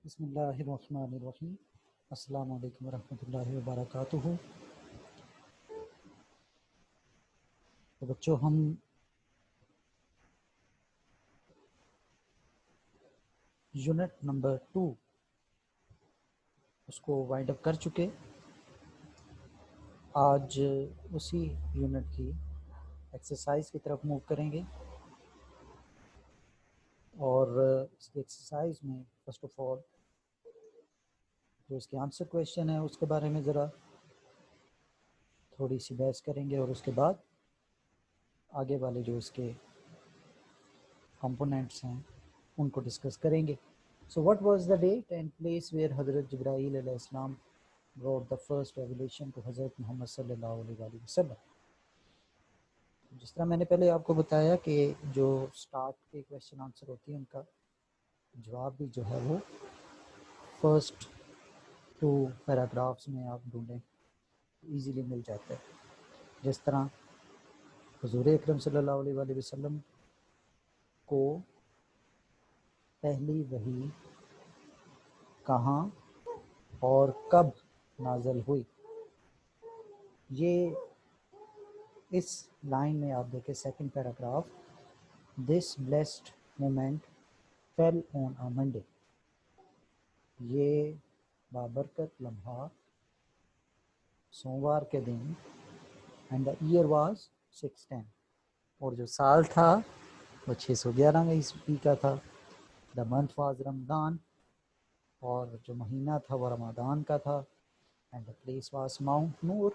بسم اللہ الرحمن الرحیم۔ السلام علیکم ورحمۃ اللہ وبرکاتہ۔ تو بچوں، ہم یونٹ نمبر 2 اس کو وائنڈ اپ کر چکے۔ آج اسی یونٹ کی ایکسرسائز کی طرف موو کریں گے، اور اس کی ایکسرسائز میں فرسٹ آف آل جو اس کے آنسر کویشچن ہے اس کے بارے میں ذرا تھوڑی سی بحث کریں گے، اور اس کے بعد آگے والے جو اس کے کمپوننٹس ہیں ان کو ڈسکس کریں گے۔ So what was the date and place where Hazrat Jibreel alayhi السلام brought the first revelation to Hazrat محمد صلی اللہ علیہ وسلم؟ جس طرح میں نے پہلے آپ کو بتایا کہ جو سٹارٹ کے کویشچن آنسر ہوتی ہیں ان کا جواب بھی جو ہے وہ فرسٹ 2 پیراگرافس میں آپ ڈھونڈیں ایزیلی مل جاتا ہے۔ جس طرح حضور اکرم صلی اللہ علیہ وسلم کو پہلی وحی کہاں اور کب نازل ہوئی، یہ اس لائن میں آپ دیکھیں سیکنڈ پیراگراف، دس بلیسڈ مومنٹ فیل آن اے منڈے، یہ بابرکت لمحہ سوموار کے دن، اینڈ دا ایئر واز 610، اور جو سال تھا وہ 611 عیسوی کا تھا، دا منتھ واز رمضان، اور جو مہینہ تھا وہ رمضان کا تھا، and the place was Mount Noor,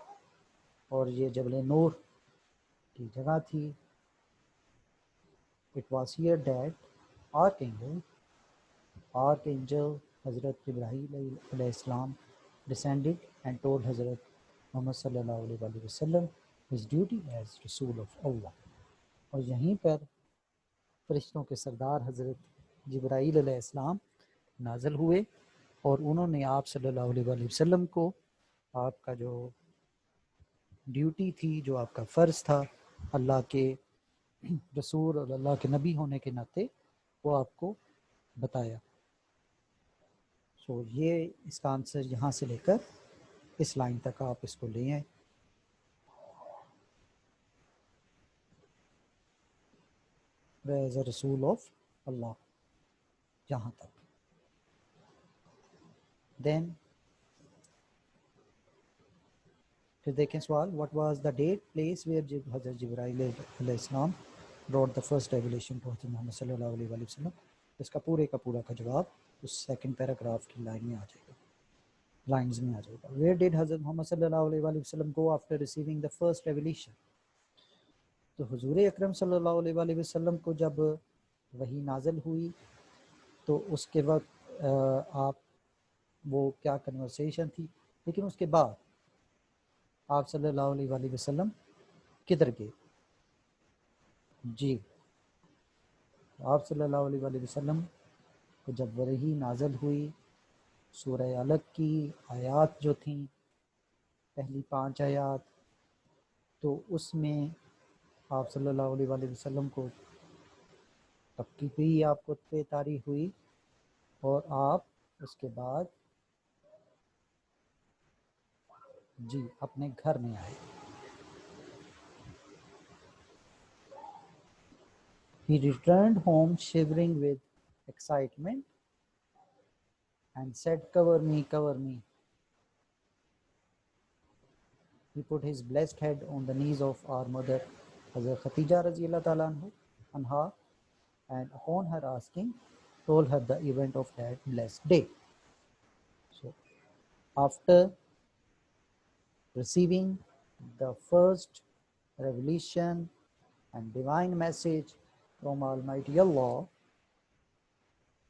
اور یہ جبل نور کی جگہ تھی۔ It was here that archangel حضرت جبرائیل علیہ السلام descended and told حضرت محمد صلی اللہ علیہ وسلم his duty as رسول of Allah، اور یہیں پر فرشتوں کے سردار حضرت جبرائیل علیہ السلام نازل ہوئے، اور انہوں نے آپ صلی اللہ علیہ وسلم کو آپ کا جو ڈیوٹی تھی، جو آپ کا فرض تھا اللہ کے رسول اور اللہ کے نبی ہونے کے ناطے، وہ آپ کو بتایا۔ سو یہ اس کا آنسر یہاں سے لے کر اس لائن تک آپ اس کو لے آئیں۔ ایز اے رسول آف اللہ، یہاں تک۔ دین پھر دیکھیں سوال، what was the date place where حضرت جبرائیل علیہ السلام brought the first revelation to حضرت محمد صلی اللہ علیہ وسلم؟ اس کا پورے کا پورا کا جواب اس سیکنڈ پیراگراف کی لائن میں آ جائے گا، لائنز میں آ جائے گا۔ ویئر ڈیڈ حضرت محمد صلی اللہ علیہ وسلم go after receiving the first revelation؟ تو حضور اکرم صلی اللہ علیہ وسلم کو جب وحی نازل ہوئی تو اس کے وقت آپ وہ کیا کنورسیشن تھی، لیکن اس کے بعد آپ صلی اللہ علیہ وسلم کدھر گئے؟ جی، آپ صلی اللہ علیہ وسلم کو جب وحی نازل ہوئی، سورہ علق کی آیات جو تھیں پہلی 5 آیات، تو اس میں آپ صلی اللہ علیہ وسلم کو تبکی بھی آپ کو طاری ہوئی، اور آپ اس کے بعد جی اپنے گھر میں آئے۔ He returned home shivering with excitement and said, cover me, cover me. He put his blessed head on the knees of our mother, Hazrat Khatija Razi Allah anha, and upon her asking, told her the event of that blessed day. So, after receiving the first revelation and divine message from Almighty Allah,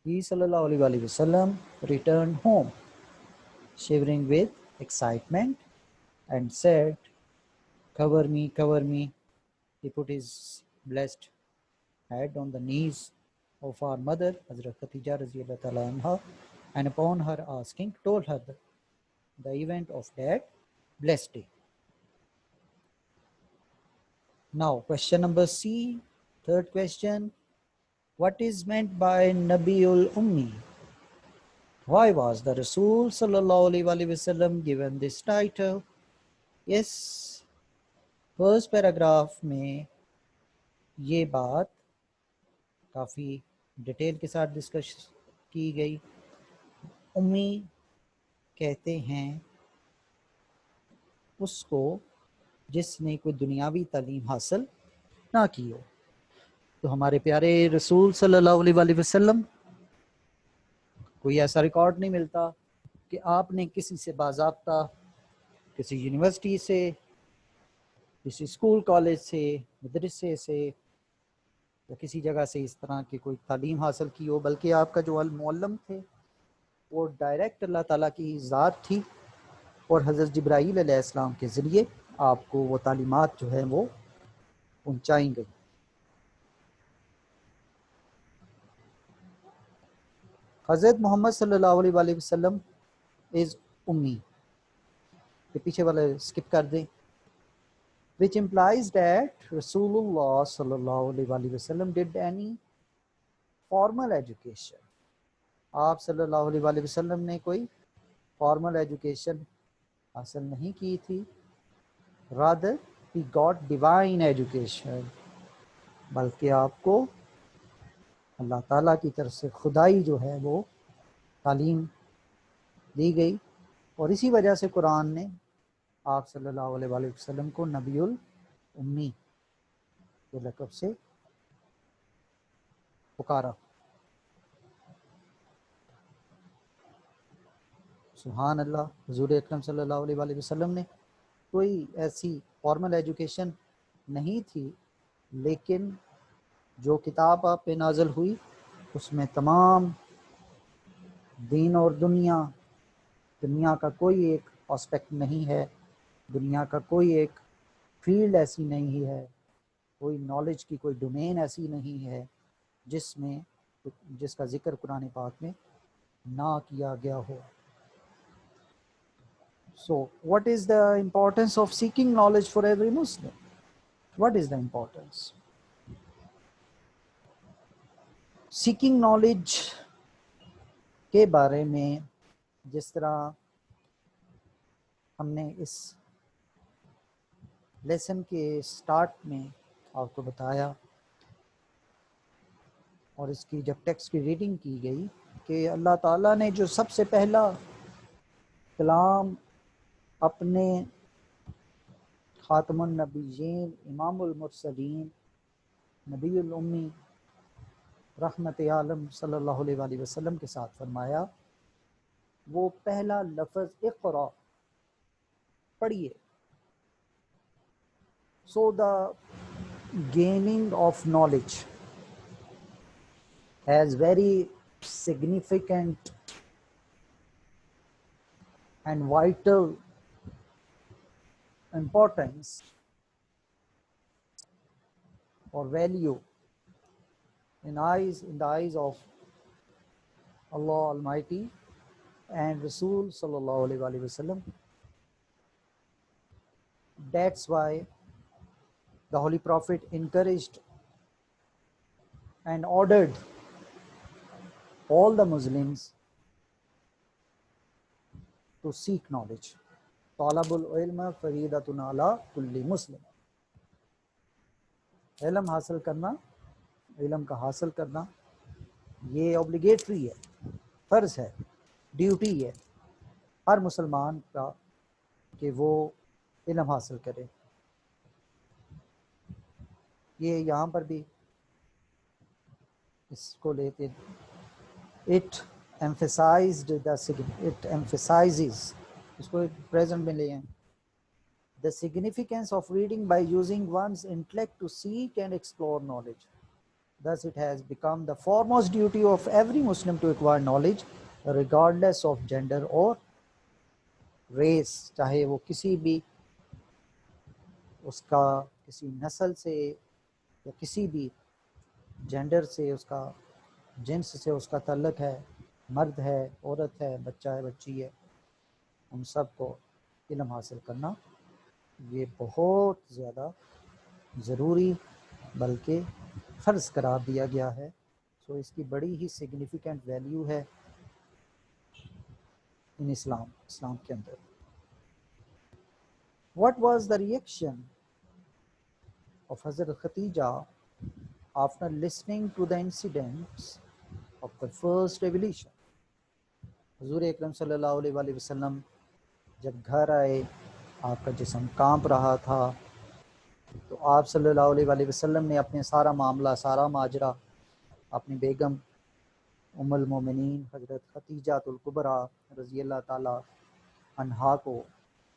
he sallallahu alaihi wasallam returned home, shivering with excitement, and said, cover me, cover me. He put his blessed head on the knees of our mother, Hazrat Khatija Raziallahu anha, and upon her asking, told her the event of that blessed day. Now, question number C, third question. What is meant by Nabiul Ummi? Why was the Rasul sallallahu alaihi wasallam given this title? Yes, first paragraph میں یہ بات کافی detail کے ساتھ discuss کی گئی. امی کہتے ہیں اس کو جس نے کوئی دنیاوی تعلیم حاصل نہ کی ہو. تو ہمارے پیارے رسول صلی اللہ علیہ وسلم کوئی ایسا ریکارڈ نہیں ملتا کہ آپ نے کسی سے باضابطہ کسی یونیورسٹی سے کسی اسکول کالج سے مدرسے سے یا کسی جگہ سے اس طرح کی کوئی تعلیم حاصل کی ہو، بلکہ آپ کا جو المعلم تھے وہ ڈائریکٹ اللہ تعالیٰ کی ذات تھی اور حضرت جبرائیل علیہ السلام کے ذریعے آپ کو وہ تعلیمات جو ہیں وہ پہنچائیں گئی. حضرت محمد صلی اللہ علیہ وسلم از امی. یہ پیچھے والا اسکپ کر دیں. which implies that Rasulullah sallallahu alaihi wasallam did any formal education. آپ صلی اللہ علیہ وسلم نے کوئی فارمل ایجوکیشن حاصل نہیں کی تھی. rather he got divine education. بلکہ آپ کو اللہ تعالیٰ کی طرف سے خدائی جو ہے وہ تعلیم دی گئی، اور اسی وجہ سے قرآن نے آپ صلی اللہ علیہ وسلم کو نبی الامی کے لقب سے پکارا. سبحان اللہ. حضور اکرم صلی اللہ علیہ وسلم نے کوئی ایسی فارمل ایجوکیشن نہیں تھی، لیکن جو کتاب آپ پہ نازل ہوئی اس میں تمام دین اور دنیا کا کوئی ایک آسپیکٹ نہیں ہے، دنیا کا کوئی ایک فیلڈ ایسی نہیں ہے، کوئی نالج کی کوئی ڈومین ایسی نہیں ہے جس کا ذکر قرآن پاک میں نہ کیا گیا ہو. So what is the importance of seeking knowledge for every Muslim? What is the importance? Seeking knowledge کے بارے میں جس طرح ہم نے اس لیسن کے سٹارٹ میں آپ کو بتایا اور اس کی جب ٹیکسٹ کی ریڈنگ کی گئی کہ اللہ تعالیٰ نے جو سب سے پہلا کلام اپنے خاتم النبیین امام المرسلین نبی الامی رحمت عالم صلی اللہ علیہ وسلم کے ساتھ فرمایا، وہ پہلا لفظ اقرا پڑھیے. So the gaining of knowledge has very significant and vital importance or value in the eyes of Allah Almighty and Rasul sallallahu alaihi wasallam. That's why the Holy Prophet encouraged and ordered all the Muslims to seek knowledge. طالب العلم فریدۃ علی کل مسلم. علم حاصل کرنا، علم کا حاصل کرنا یہ اوبلیگیٹری ہے، فرض ہے، ڈیوٹی ہے ہر مسلمان کا کہ وہ علم حاصل کرے. یہ یہاں پر بھی اس کو لے کے it emphasizes اس کو پریزنٹ میں لے آئیں the significance of reading by using one's intellect to seek and explore knowledge. Thus it has become the foremost duty of every Muslim to acquire knowledge regardless of gender or race. چاہے وہ کسی بھی اس کا کسی نسل سے یا کسی بھی جینڈر سے، اس کا جنس سے اس کا تعلق ہے، مرد ہے، عورت ہے، بچہ ہے، بچی ہے، ان سب کو علم حاصل کرنا یہ بہت زیادہ ضروری بلکہ فرض قرار دیا گیا ہے. سو اس کی بڑی ہی سگنیفیکنٹ ویلیو ہے. in اسلام کے اندر. What was the reaction of Hazrat Khatija after listening to the incidents of the first revelation? حضور اکرم صلی اللہ علیہ وآلہ وسلم جب گھر آئے، آپ کا جسم کانپ رہا تھا، تو آپ صلی اللہ علیہ وآلہ وسلم نے اپنے سارا معاملہ، سارا ماجرا اپنی بیگم ام المومنین حضرت خدیجہ الکبریٰ رضی اللہ تعالی عنہا کو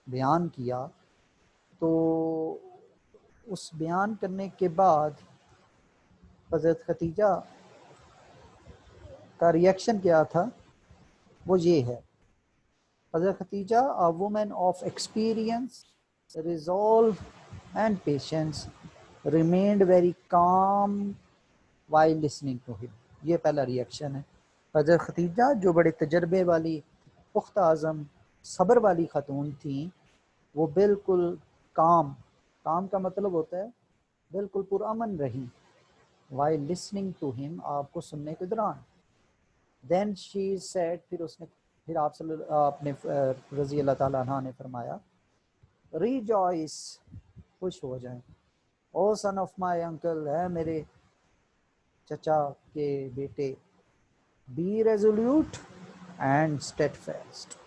بیان کیا. تو اس بیان کرنے کے بعد حضرت خدیجہ کا ریئیکشن کیا تھا، وہ یہ ہے. حضرت Khadija a woman of experience, resolve and patience remained very calm while listening to him. یہ پہلا ریئیکشن ہے. حضرت خدیجہ جو بڑے تجربے والی، پختہ عزم، صبر والی خاتون تھیں، وہ بالکل کام کا مطلب ہوتا ہے بالکل پرامن رہی while listening to him، آپ کو سننے کے دوران. then she said، پھر آپ اپنے رضی اللہ تعالیٰ عنہ نے فرمایا، rejoice، خوش ہو جائیں، او son of my uncle، ہے میرے چچا کے بیٹے، be resolute and steadfast،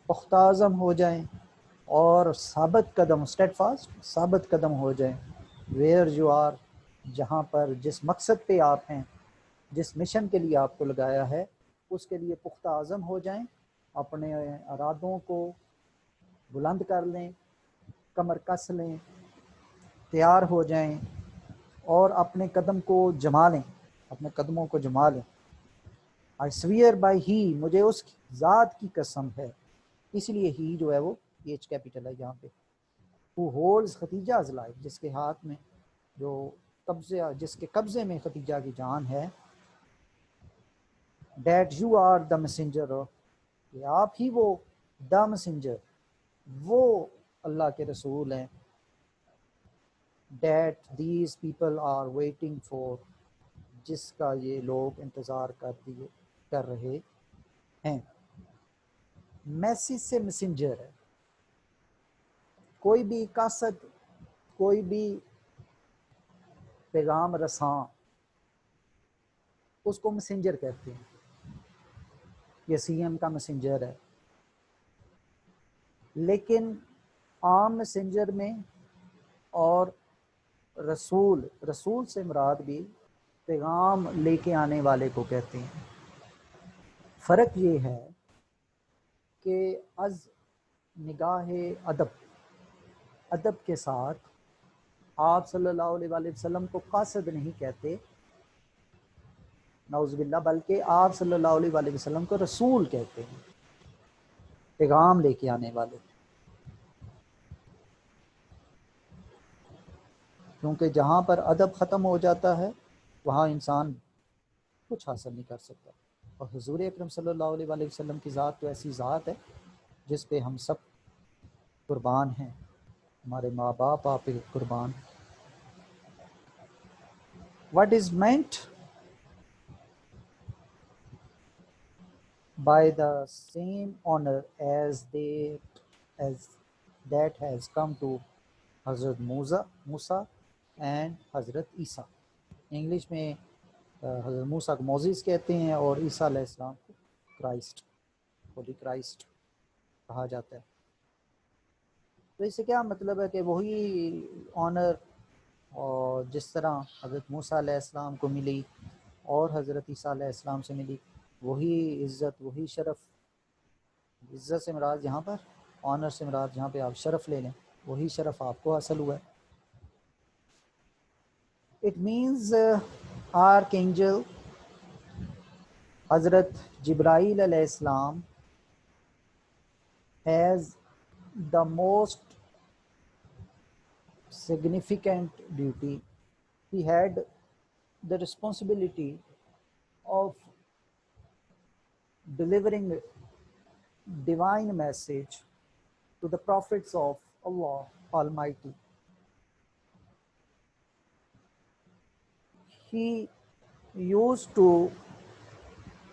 پختہ عزم ہو جائیں اور ثابت قدم، steadfast ثابت قدم ہو جائیں، where you are، جہاں پر، جس مقصد پہ آپ ہیں، جس مشن کے لیے آپ کو لگایا ہے، اس کے لیے پختہ عزم ہو جائیں، اپنے ارادوں کو بلند کر لیں، کمر کس لیں، تیار ہو جائیں اور اپنے قدم کو جما لیں، اپنے قدموں کو جما لیں. I swear by he، مجھے اس ذات کی قسم ہے، اس لیے ہی جو ہے وہ ایچ کیپیٹل ہے یہاں پہ. who holds خدیجہ's life، جس کے ہاتھ میں، جس کے قبضے میں خدیجہ کی جان ہے. that you are the messenger of، کہ آپ ہی وہ the messenger، وہ اللہ کے رسول ہیں. that these people are waiting for، جس کا یہ لوگ انتظار کر رہے ہیں. میسیج سے مسنجر ہے، کوئی بھی قاصد، کوئی بھی پیغام رساں، اس کو مسنجر کہتے ہیں. یہ سی ایم کا مسنجر ہے. لیکن عام مسنجر میں اور رسول سے مراد بھی پیغام لے کے آنے والے کو کہتے ہیں. فرق یہ ہے کہ از نگاہ ادب کے ساتھ آپ صلی اللہ علیہ وآلہ وسلم کو قاصد نہیں کہتے، نعوذ باللہ، بلکہ آپ صلی اللہ علیہ وآلہ وسلم کو رسول کہتے ہیں، پیغام لے کے آنے والے. کیونکہ جہاں پر ادب ختم ہو جاتا ہے وہاں انسان کچھ حاصل نہیں کر سکتا. اور حضور اکرم صلی اللہ علیہ وآلہ وسلم کی ذات تو ایسی ذات ہے جس پہ ہم سب قربان ہیں، ہمارے ماں باپ آپ پہ قربان. What is meant by the same honor as that has come to حضرت موسیٰ and حضرت عیسیٰ. انگلش میں حضرت موسیٰ کو موزیز کہتے ہیں اور عیسیٰ علیہ السلام کو کرائسٹ، ہولی کرائسٹ کہا جاتا ہے. تو اس سے کیا مطلب ہے کہ وہی آنر اور جس طرح حضرت موسیٰ علیہ السلام کو ملی اور حضرت عیسیٰ علیہ السلام سے ملی، وہی عزت، وہی شرف. عزت سے مراد یہاں پر، آنر سے مراد جہاں پہ آپ شرف لے لیں، وہی شرف آپ کو حاصل ہوا ہے. It means Archangel حضرت جبرائیل علیہ السلام has the most significant duty. He had the responsibility of delivering divine message to the prophets of Allah Almighty. He used to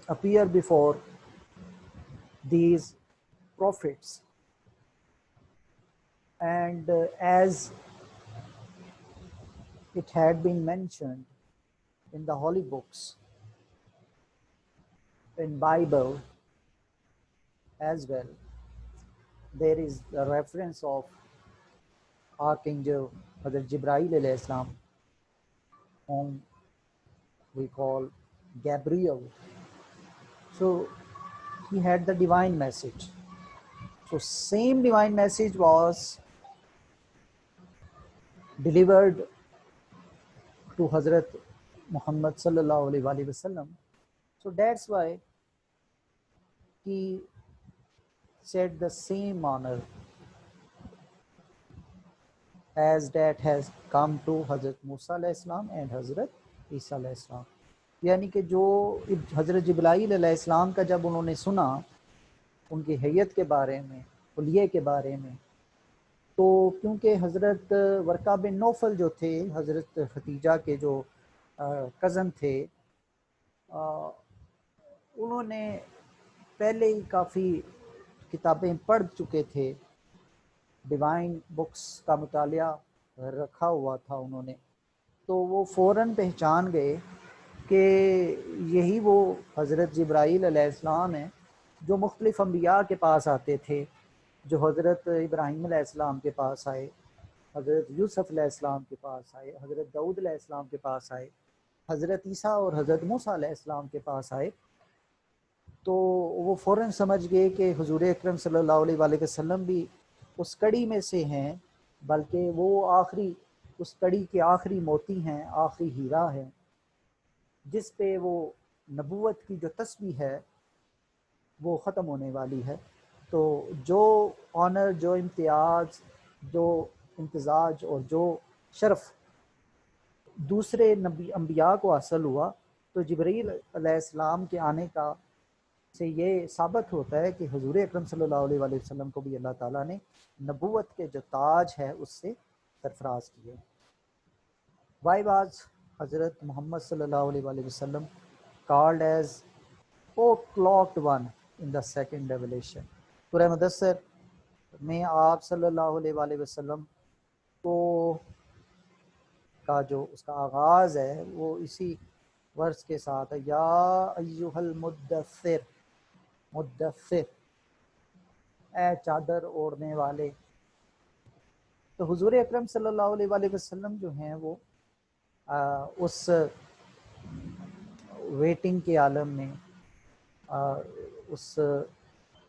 appear before these prophets. And as it had been mentioned in the holy books, in Bible as well, there is a reference of Archangel Hazrat Jibrail alayhi salam, whom we call Gabriel. So he had the divine message. So same divine message was delivered to Hazrat Muhammad sallallahu alaihi wasallam. So that's why he said the same honor as that has come to Hazrat Musa alayhi salam and Hazrat Isa alayhi salam. یعنی کہ جو حضرت جبرائیل علیہ السلام کا جب انہوں نے سنا ان کی حیت کے بارے میں، حلیے کے بارے میں، تو کیونکہ حضرت ورقہ بن نوفل جو تھے حضرت ختیجہ کے جو کزن تھے، انہوں نے پہلے ہی کافی کتابیں پڑھ چکے تھے، ڈیوائن بکس کا مطالعہ رکھا ہوا تھا انہوں نے، تو وہ فوراً پہچان گئے کہ یہی وہ حضرت جبرائیل علیہ السلام ہیں جو مختلف انبیاء کے پاس آتے تھے، جو حضرت ابراہیم علیہ السلام کے پاس آئے، حضرت یوسف علیہ السلام کے پاس آئے، حضرت داؤد علیہ السلام کے پاس آئے، حضرت عیسیٰ اور حضرت موسیٰ علیہ السلام کے پاس آئے. تو وہ فوراً سمجھ گئے کہ حضور اکرم صلی اللہ علیہ وآلہ وسلم بھی اس کڑی میں سے ہیں، بلکہ وہ آخری اس کڑی کے آخری موتی ہیں، آخری ہیرا ہے، جس پہ وہ نبوت کی جو تسبیح ہے وہ ختم ہونے والی ہے. تو جو آنر، جو امتیاز، جو امتزاج اور جو شرف دوسرے انبیاء کو حاصل ہوا، تو جبرائیل علیہ السلام کے آنے کا سے یہ ثابت ہوتا ہے کہ حضور اکرم صلی اللہ علیہ وآلہ وسلم کو بھی اللہ تعالیٰ نے نبوت کے جو تاج ہے اس سے سرفراز کیے. Why was Hazrat Muhammad sallallahu alaihi wasallam called as clocked one in the second revelation? سورہ مدثر میں آپ صلی اللہ علیہ وآلہ وسلم کو کا جو اس کا آغاز ہے وہ اسی ورس کے ساتھ ہے، یا ایھا المدثر، مدثر اے چادر اوڑھنے والے. تو حضور اکرم صلی اللہ علیہ وآلہ وسلم جو ہیں وہ اس ویٹنگ کے عالم میں، اس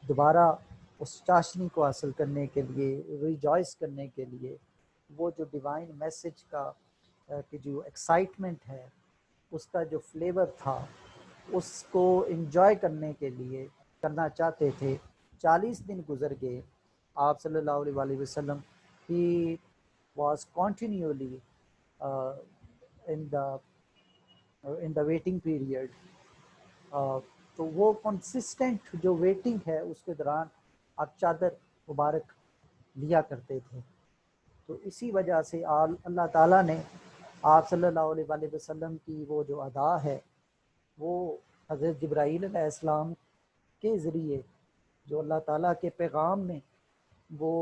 دوبارہ اس چاشنی کو حاصل کرنے کے لیے، ریجوائس کرنے کے لیے، وہ جو ڈیوائن میسج کا کہ جو ایکسائٹمنٹ ہے، اس کا جو فلیور تھا، اس کو انجوائے کرنے کے لیے کرنا چاہتے تھے. 40 دن گزر گئے، آپ صلی اللہ علیہ وآلہ وسلم he was continually in the waiting period. تو وہ کنسسٹنٹ جو ویٹنگ ہے اس کے دوران آپ چادر مبارک لیا کرتے تھے. تو اسی وجہ سے اللہ تعالیٰ نے آپ صلی اللہ علیہ وآلہ وسلم کی وہ جو ادا ہے وہ حضرت جبرائیل علیہ السلام کے ذریعے، جو اللہ تعالیٰ کے پیغام میں وہ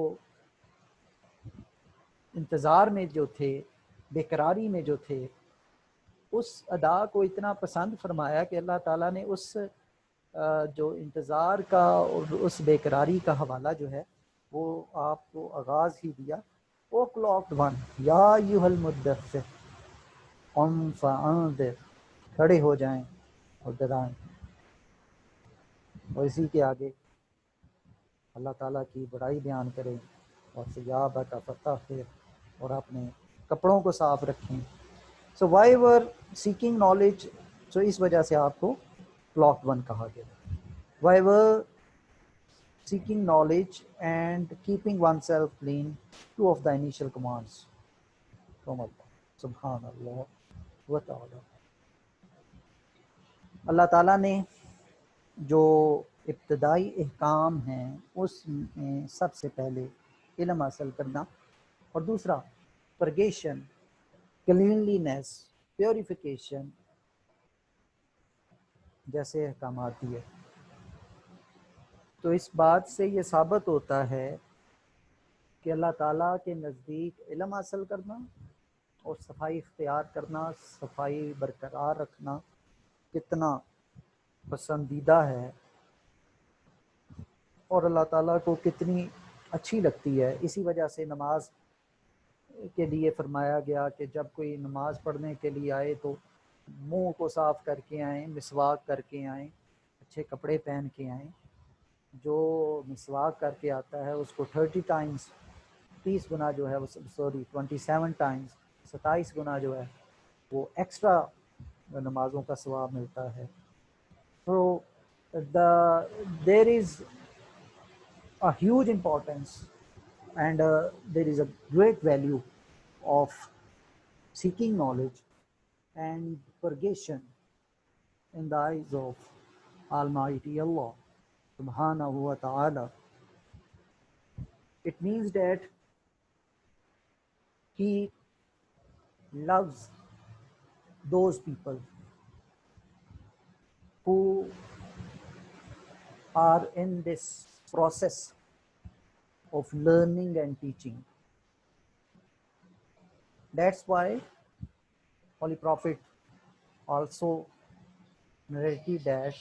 انتظار میں جو تھے، بے قراری میں جو تھے، اس ادا کو اتنا پسند فرمایا کہ اللہ تعالیٰ نے اس جو انتظار کا اور اس بے قراری کا حوالہ جو ہے وہ آپ کو آغاز ہی دیا. او کلاکڈ ون یا ایھا المدثر قم فانذر، کھڑے ہو جائیں اور ڈرائیں. اور اسی کے آگے اللہ تعالیٰ کی بڑائی بیان کریں اور ثیابک فطہر، اور اپنے کپڑوں کو صاف رکھیں. So why were seeking knowledge, so اس وجہ سے آپ کو کلاک ون کہا گیا. Why were seeking knowledge and keeping oneself clean, two of the initial commands from اللہ سبحان اللہ و تعالی. اللہ تعالیٰ نے جو ابتدائی احکام ہیں اس میں سب سے پہلے علم حاصل کرنا، اور دوسرا پرگیشن، کلینلینس، پیوریفیکیشن جیسے احکامات دیے. تو اس بات سے یہ ثابت ہوتا ہے کہ اللہ تعالیٰ کے نزدیک علم حاصل کرنا اور صفائی اختیار کرنا، صفائی برقرار رکھنا کتنا پسندیدہ ہے اور اللہ تعالیٰ کو کتنی اچھی لگتی ہے۔ اسی وجہ سے نماز کے لیے فرمایا گیا کہ جب کوئی نماز پڑھنے کے لیے آئے تو منہ کو صاف کر کے آئیں، مسواک کر کے آئیں، اچھے کپڑے پہن کے آئیں۔ جو مسواک کر کے آتا ہے اس کو 30 ٹائمز 30 گنا جو ہے وہ 27 ٹائمز 27 گنا جو ہے وہ ایکسٹرا نمازوں کا ثواب ملتا ہے۔ تو there is a huge importance and there is a great value of seeking knowledge and purgation in the eyes of Almighty Allah subhanahu wa ta'ala. It means that He loves those people who are in this process of learning and teaching. That's why Holy Prophet also narrated that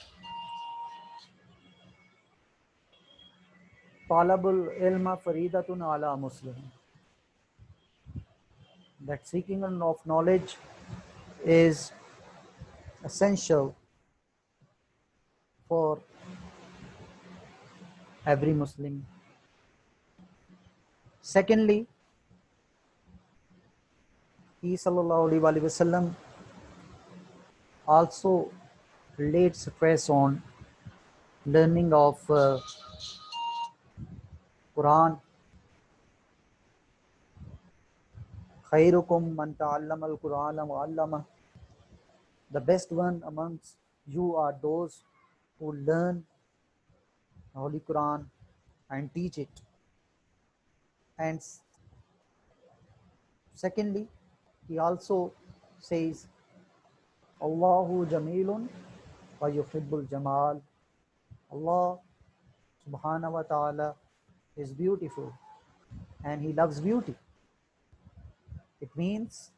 Talabul ilma faridatun ala muslim, that seeking of knowledge is essential for every Muslim. Secondly, he sallallahu alaihi wasallam also laid stress on learning of Quran. Khairukum man ta'allama al-Quran wa 'allama. The best one amongst you are those who learn the Holy Quran and teach it. And secondly, he also says, Allahu Jamilun wa yuhibbul Jamal. Allah subhanahu wa ta'ala is beautiful and He loves beauty. It means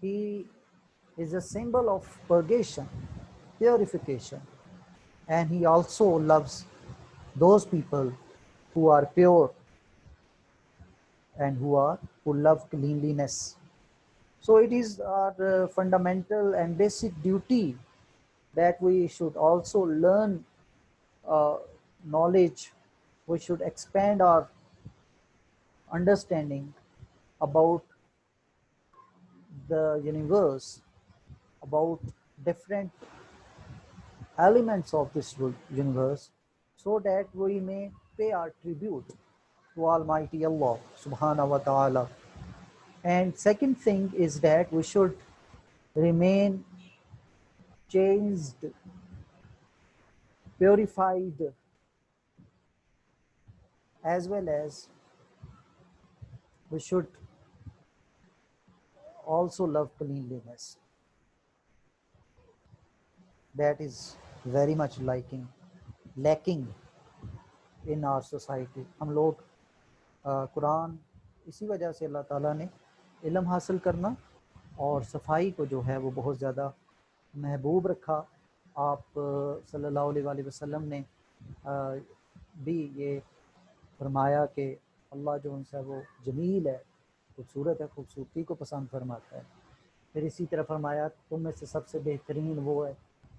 He is a symbol of purgation, purification, and He also loves those people who are pure and who love cleanliness. So it is our fundamental and basic duty that we should also learn knowledge. We should expand our understanding about the universe, about different elements of this universe, so that we may pay our tribute to Almighty Allah subhanahu wa ta'ala. And second thing is that we should remain changed, purified, as well as we should also love cleanliness. That is very much lacking in our society. ہم لوگ قرآن اسی وجہ سے اللہ تعالیٰ نے علم حاصل کرنا اور صفائی کو جو ہے وہ بہت زیادہ محبوب رکھا۔ آپ صلی اللہ علیہ وسلم نے بھی یہ فرمایا کہ اللہ جو ان سے وہ جمیل ہے، خوبصورت ہے، خوبصورتی کو پسند فرماتا ہے۔ پھر اسی طرح فرمایا تم میں سے سب سے بہترین وہ ہے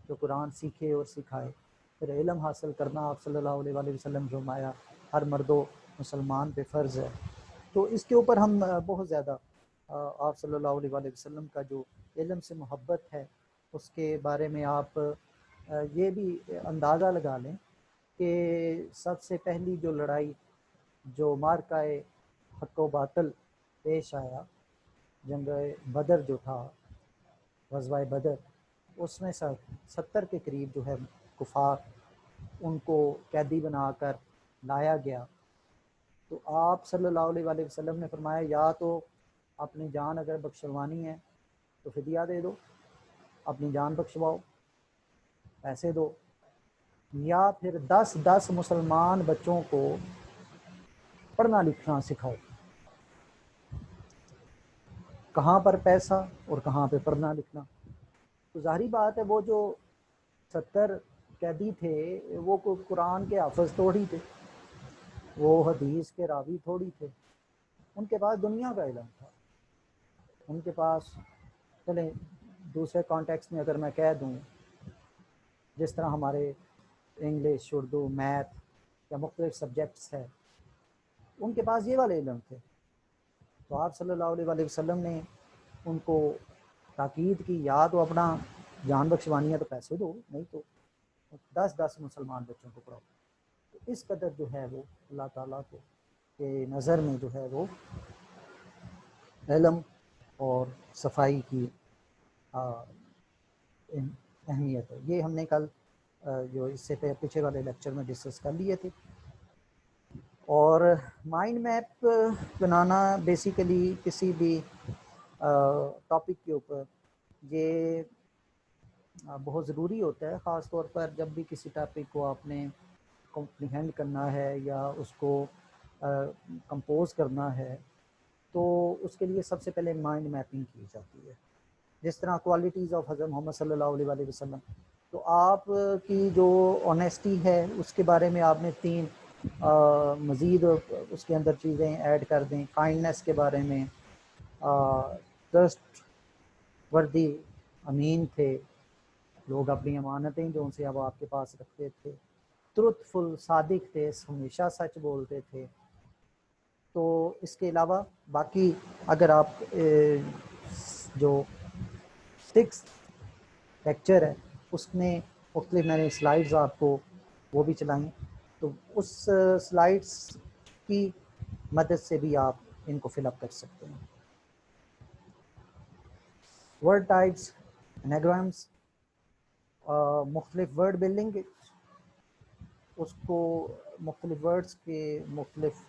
جو قرآن سیکھے اور سکھائے۔ پھر علم حاصل کرنا آپ صلی اللہ علیہ وسلم جو فرمایا ہر مرد و مسلمان پہ فرض ہے۔ تو اس کے اوپر ہم بہت زیادہ آپ صلی اللہ علیہ وسلم کا جو علم سے محبت ہے اس کے بارے میں آپ یہ بھی اندازہ لگا لیں کہ سب سے پہلی جو لڑائی جو مارکہ حق و باطل پیش آیا، جنگ بدر جو تھا، غزوہ بدر، اس میں 70 کے قریب جو ہے کفار ان کو قیدی بنا کر لایا گیا۔ تو آپ صلی اللہ علیہ وسلم نے فرمایا یا تو اپنی جان اگر بخشوانی ہے تو فدیہ دے دو، اپنی جان بخشواؤ، پیسے دو، یا پھر 10 مسلمان بچوں کو پڑھنا لکھنا سکھاؤ. کہاں پر پیسہ اور کہاں پہ پڑھنا لکھنا. تو ظاہری بات ہے وہ جو 70 قیدی تھے وہ قرآن کے حافظ تھوڑی تھے, وہ حدیث کے راوی تھوڑی تھے, ان کے پاس دنیا کا علم تھا. ان کے پاس, چلیں دوسرے کانٹیکس میں اگر میں کہہ دوں, جس طرح ہمارے انگلش, اردو, میتھ یا مختلف سبجیکٹس ہیں, ان کے پاس یہ والے علم تھے. تو آپ صلی اللہ علیہ وسلم نے ان کو تاکید کی, یا تو اپنا جان بخشوانی ہے تو پیسے دو, نہیں تو 10 مسلمان بچوں کو پڑھاؤ. تو اس قدر جو ہے وہ اللہ تعالیٰ کو کے نظر میں جو ہے وہ علم اور صفائی کی اہمیت ہے. یہ ہم نے کل جو اس سے پیچھے والے لیکچر میں ڈسکس کر لیے تھے. اور مائنڈ میپ بنانا بیسیکلی کسی بھی ٹاپک کے اوپر یہ بہت ضروری ہوتا ہے, خاص طور پر جب بھی کسی ٹاپک کو آپ نے کمپریہینڈ کرنا ہے یا اس کو کمپوز کرنا ہے, تو اس کے لیے سب سے پہلے مائنڈ میپنگ کی جاتی ہے. جس طرح کوالٹیز آف حضرت محمد صلی اللہ علیہ وسلم, تو آپ کی جو آنیسٹی ہے اس کے بارے میں آپ نے 3 مزید اس کے اندر چیزیں ایڈ کر دیں. کائنڈنس کے بارے میں, ٹرسٹ وردی, امین تھے, لوگ اپنی امانتیں جو ان سے اب آپ کے پاس رکھتے تھے, ٹروتھ فل, صادق تھے, ہمیشہ سچ بولتے تھے. تو اس کے علاوہ باقی اگر آپ جو 6 لیکچر ہے اس میں مختلف میں نے سلائڈز آپ کو وہ بھی چلائیں, تو اس سلائڈس کی مدد سے بھی آپ ان کو فل اپ کر سکتے ہیں. ورڈ ٹائپس, انیگرامس, مختلف ورڈ بلڈنگ, اس کو مختلف ورڈز کے مختلف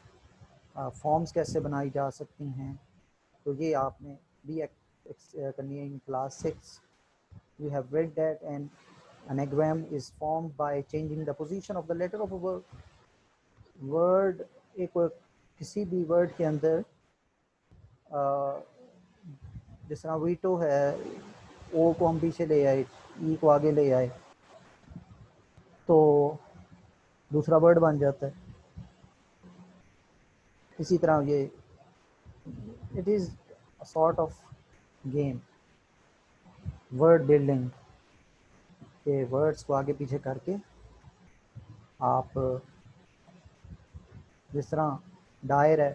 فارمز کیسے بنائی جا سکتی ہیں, تو یہ آپ نے بھی کرنی ہے. In class 6 we have read that an anagram is formed by changing the position of the letter of a word. word ایک کسی بھی ورڈ کے اندر جس طرح ویٹو ہے, او کو ہم پیچھے لے آئے, ای کو آگے لے آئے, تو دوسرا ورڈ بن جاتا ہے. اسی طرح یہ it is a sort of game, word building, کہ ورڈس کو آگے پیچھے کر کے آپ, جس طرح ڈائر ہے,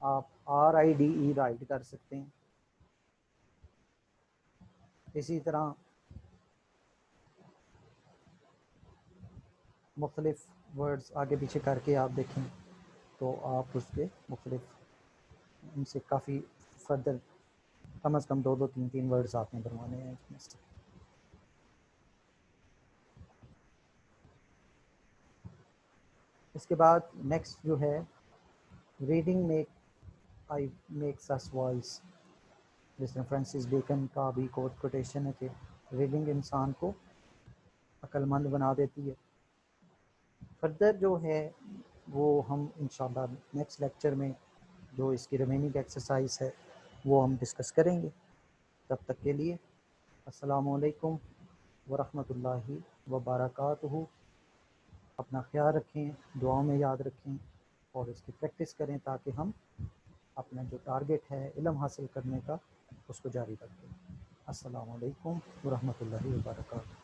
آپ RIDE رائٹ کر سکتے ہیں. اسی طرح مختلف ورڈز آگے پیچھے کر کے آپ دیکھیں تو آپ اس کے مختلف, ان سے کافی فردر کم از کم 2-3 ورڈز آپ نے بنوانے ہیں. اس کے بعد نیکسٹ جو ہے ریڈنگ میکس اس وائس. جس طرح فرانسس بیکن کا بھی کوٹیشن ہے کہ ریڈنگ انسان کو عقل مند بنا دیتی ہے. فردر جو ہے وہ ہم انشاءاللہ نیکسٹ لیکچر میں جو اس کی ریمیننگ ایکسرسائز ہے وہ ہم ڈسکس کریں گے. تب تک کے لیے السلام علیکم ورحمۃ اللہ وبرکاتہ. اپنا خیال رکھیں, دعاؤں میں یاد رکھیں اور اس کی پریکٹس کریں تاکہ ہم اپنا جو ٹارگٹ ہے علم حاصل کرنے کا اس کو جاری رکھیں. السلام علیکم ورحمۃ اللہ وبرکاتہ.